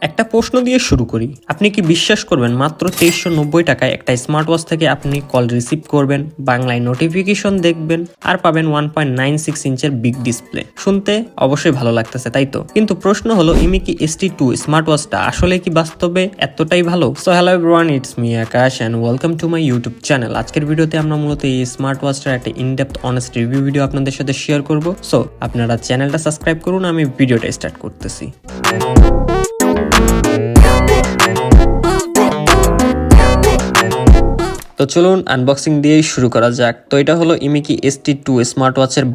একটা প্রশ্ন দিয়ে শুরু করি। আপনি কি বিশ্বাস করবেন মাত্র 2390 টাকায় একটা স্মার্ট ওয়াচ থেকে আপনি কল রিসিভ করবেন, বাংলায় নোটিফিকেশন দেখবেন আর পাবেন 1.96 ইঞ্চের বিগ ডিসপ্লে। শুনতে অবশ্যই ভালো লাগতেছে, তাই তো? কিন্তু প্রশ্ন হলো ইমিকি ST2 স্মার্ট ওয়াচটা আসলে কি বাস্তবে এতটাই ভালো? So hello everyone, it's me Akash and welcome to my YouTube channel. আজকের ভিডিওতে আমরা মূলত এই স্মার্ট ওয়াচটার একটা ইনডেপথ অনেস্ট রিভিউ ভিডিও আপনাদের সাথে শেয়ার করব। সো আপনারা চ্যানেলটা সাবস্ক্রাইব করুন, আমি ভিডিওটা স্টার্ট করতেছি। তো চলুন আনবক্সিং দিয়েই শুরু করা যাক। তো এটা হলো ইমিকি ST2 স্মার্ট ওয়াচের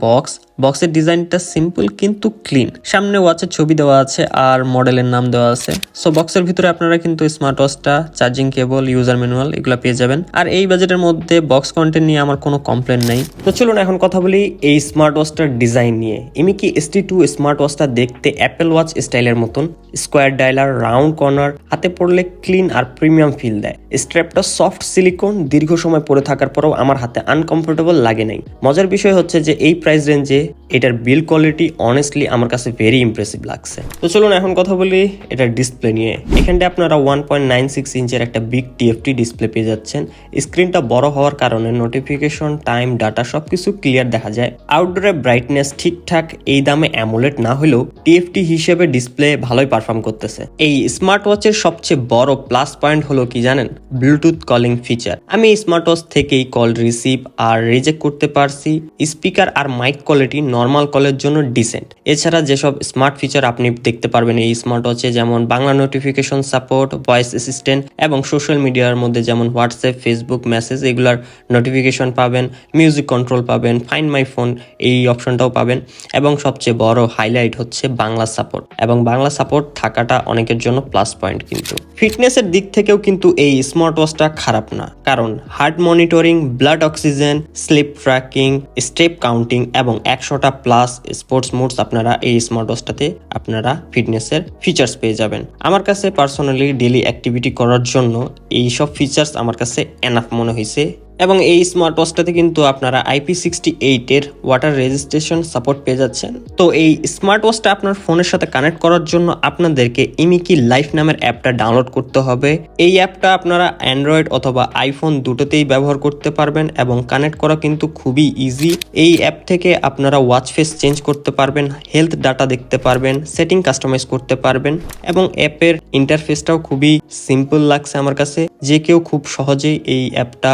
বক্সের ডিজাইনটা সিম্পল কিন্তু ক্লিন। সামনে ওয়াচের ছবি দেওয়া আছে আর মডেলের নাম দেওয়া আছে। সো বক্সের ভিতরে আপনারা কিন্তু স্মার্ট ওয়াচটা, চার্জিং কেবল, ইউজার ম্যানুয়াল এগুলো পেয়ে যাবেন। আর এই বাজেটের মধ্যে বক্স কন্টেন্ট নিয়ে আমার কোনো কমপ্লেন নাই। তো চলুন এখন কথা বলি এই স্মার্ট ওয়াচটার ডিজাইন নিয়ে। ইমিকি ST2 স্মার্ট ওয়াচটা দেখতে অ্যাপেল ওয়াচ স্টাইলের মতন, স্কোয়ার ডায়ালার, রাউন্ড কর্নার, হাতে পড়লে ক্লিন আর প্রিমিয়াম ফিল দেয়। স্ট্র্যাপটা সফট সিলিকন, দীর্ঘ সময় পরে থাকার পরেও আমার হাতে আনকমফোর্টেবল লাগে নাই। মজার বিষয় হচ্ছে যে এই প্রাইস রেঞ্জে এটার বিল্ড কোয়ালিটি অনেস্টলি আমার কাছে ভেরি ইমপ্রেসিভ লাগছে। তো চলুন এখন কথা বলি এটার ডিসপ্লে নিয়ে। এখানটা আপনারা 1.96 ইঞ্চের একটা বিগ TFT ডিসপ্লে পেয়ে যাচ্ছেন। স্ক্রিনটা বড় হওয়ার কারণে নোটিফিকেশন, টাইম, ডাটা সবকিছু ক্লিয়ার দেখা যায়। আউটডোরে ব্রাইটনেস ঠিকঠাক, এই দামে অ্যামোলেড না হলেও TFT হিসেবে ডিসপ্লে ভালোই পারফর্ম করতেছে। এই স্মার্ট ওয়াচের সবচেয়ে বড় প্লাস পয়েন্ট হলো কি জানেন? Bluetooth calling feature. আমি স্মার্ট ওয়াচ থেকেই কল রিসিভ আর রিজেক্ট করতে পারছি। স্পিকার আর মাইক কোয়ালিটি নর্মাল কলের জন্য ডিসেন্ট। এছাড়া যেসব স্মার্ট ফিচার আপনি দেখতে পারবেন এই স্মার্ট ওয়াচে, যেমন Bangla notification support, voice assistant এবং সোশ্যাল মিডিয়ার মধ্যে যেমন হোয়াটসঅ্যাপ, ফেসবুক মেসেজ এগুলার নোটিফিকেশন পাবেন, মিউজিক কন্ট্রোল পাবেন, ফাইন্ড মাই ফোন এই অপশনটাও পাবেন। এবং সবচেয়ে বড় হাইলাইট হচ্ছে বাংলা সাপোর্ট, এবং বাংলা সাপোর্ট থাকাটা অনেকের জন্য প্লাস পয়েন্ট। কিন্তু ফিটনেসের দিক থেকেও কিন্তু এই স্মার্ট ওয়াচটা খারাপ না, কারণ heart monitoring, blood oxygen, sleep tracking, step counting এবং 100টা প্লাস স্পোর্টস মোডস আপনারা এই স্মার্ট ওয়াচটাতে আপনারা ফিটনেসের ফিচার্স পেয়ে যাবেন। আমার কাছে পার্সোনালি ডেইলি অ্যাক্টিভিটি করার জন্য এই সব ফিচার্স আমার কাছে এনাফ মনে হয়েছে। এবং এই স্মার্ট ওয়াচটাতে কিন্তু আপনারা IP68 এর ওয়াটার রেজিস্ট্রেশন সাপোর্ট পেয়ে যাচ্ছেন। তো এই স্মার্ট ওয়াচটা আপনার ফোনের সাথে কানেক্ট করার জন্য আপনাদেরকে ইমিকি লাইফ নামের অ্যাপটা ডাউনলোড করতে হবে। এই অ্যাপটা আপনারা অ্যান্ড্রয়েড অথবা আইফোন দুটোতেই ব্যবহার করতে পারবেন এবং কানেক্ট করা কিন্তু খুবই ইজি। এই অ্যাপ থেকে আপনারা ওয়াচ ফেস চেঞ্জ করতে পারবেন, হেলথ ডাটা দেখতে পারবেন, সেটিং কাস্টমাইজ করতে পারবেন এবং অ্যাপের ইন্টারফেসটাও খুবই সিম্পল লাগছে আমার কাছে। যে কেউ খুব সহজেই এই অ্যাপটা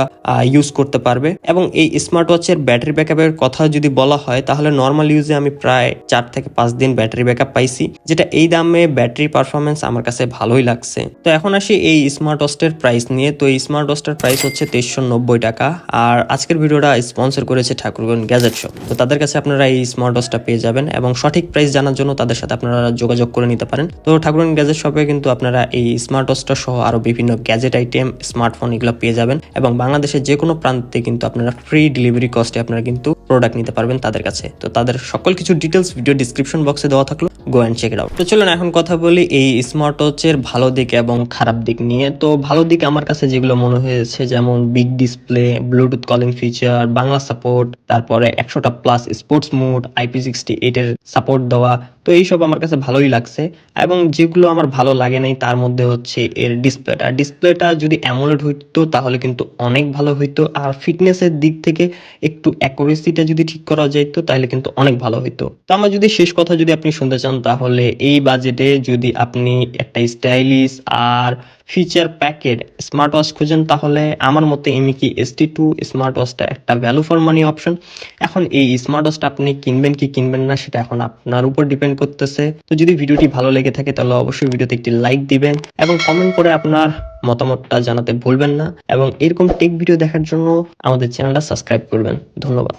ইউজ করতে পারবে। এবং এই স্মার্ট ওয়াচের ব্যাটারি ব্যাকআপের কথা যদি বলা হয়, তাহলে নর্মাল ইউজে আমি প্রায় 4 থেকে 5 দিন ব্যাটারি ব্যাকআপ পাইছি, যেটা এই দামে ব্যাটারি পারফরমেন্স আমার কাছে ভালোই লাগছে। তো এখন আসি এই স্মার্ট ওয়াচটার প্রাইস নিয়ে। তো এই স্মার্ট ওয়াচটার প্রাইস হচ্ছে 2390 টাকা। আর আজকের ভিডিওটা স্পন্সর করেছে ঠাকুরগঞ্জ গ্যাজেট শপ। তো তাদের কাছে আপনারা এই স্মার্ট ওয়াচটা পেয়ে যাবেন এবং সঠিক প্রাইস জানার জন্য তাদের সাথে আপনারা যোগাযোগ করে নিতে পারেন। তো ঠাকুরগঞ্জ গ্যাজেট শপে কিন্তু আপনারা এই স্মার্ট ওয়াচটা সহ আরো বিভিন্ন গ্যাজেট আইটেম, স্মার্টফোন এগুলো পেয়ে যাবেন এবং বাংলাদেশের যে কোনো প্রান্তে কিন্তু আপনারা ফ্রি ডেলিভারি কস্টে আপনারা কিন্তু প্রোডাক্ট নিতে পারবেন তাদের কাছে। তো তাদের সকল কিছু ডিটেলস ভিডিও ডিসক্রিপশন বক্সে দেওয়া থাকলো, go and check it out. তো চলুন এখন কথা বলি এই স্মার্ট ওয়াচের ভালো দিক এবং খারাপ দিক নিয়ে। তো ভালো দিক আমার কাছে যেগুলো মনে হয়েছে, যেমন big display, Bluetooth calling feature, Bangla support, তারপরে 100টা প্লাস স্পোর্টস মোড, IP68 এর সাপোর্ট দেওয়া। তো এইসব আমার কাছে ভালোই লাগছে। এবং যেগুলো আমার ভালো লাগে নাই তার মধ্যে হচ্ছে এর ডিসপ্লেটা যদি অ্যামোলেড হইতো তাহলে কিন্তু অনেক ভালো হইতো। আর ফিটনেসের দিক থেকে একটু অ্যাকুরেসিটা যদি ঠিক করা যেত তাহলে কিন্তু অনেক ভালো হইতো। তো আমার যদি শেষ কথা যদি আপনি শুনতে চান, তাহলে এই বাজেটে যদি আপনি একটা স্টাইলিশ আর ফিচার প্যাকেট স্মার্ট ওয়াচ খুঁজেন, তাহলে আমার মতে ইমিকি ST2 স্মার্ট ওয়াচটা একটা ভ্যালু ফর মানি অপশন। এখন এই স্মার্ট ওয়াচটা আপনি কিনবেন কি কিনবেন না সেটা এখন আপনার উপর ডিপেন্ড করতেছে। তো যদি ভিডিওটি ভালো লেগে থাকে তাহলে অবশ্যই ভিডিওতে একটি লাইক দিবেন এবং কমেন্ট করে আপনার মতামতটা জানাতে ভুলবেন না। এবং এরকম টেক ভিডিও দেখার জন্য আমাদের চ্যানেলটা সাবস্ক্রাইব করবেন। ধন্যবাদ।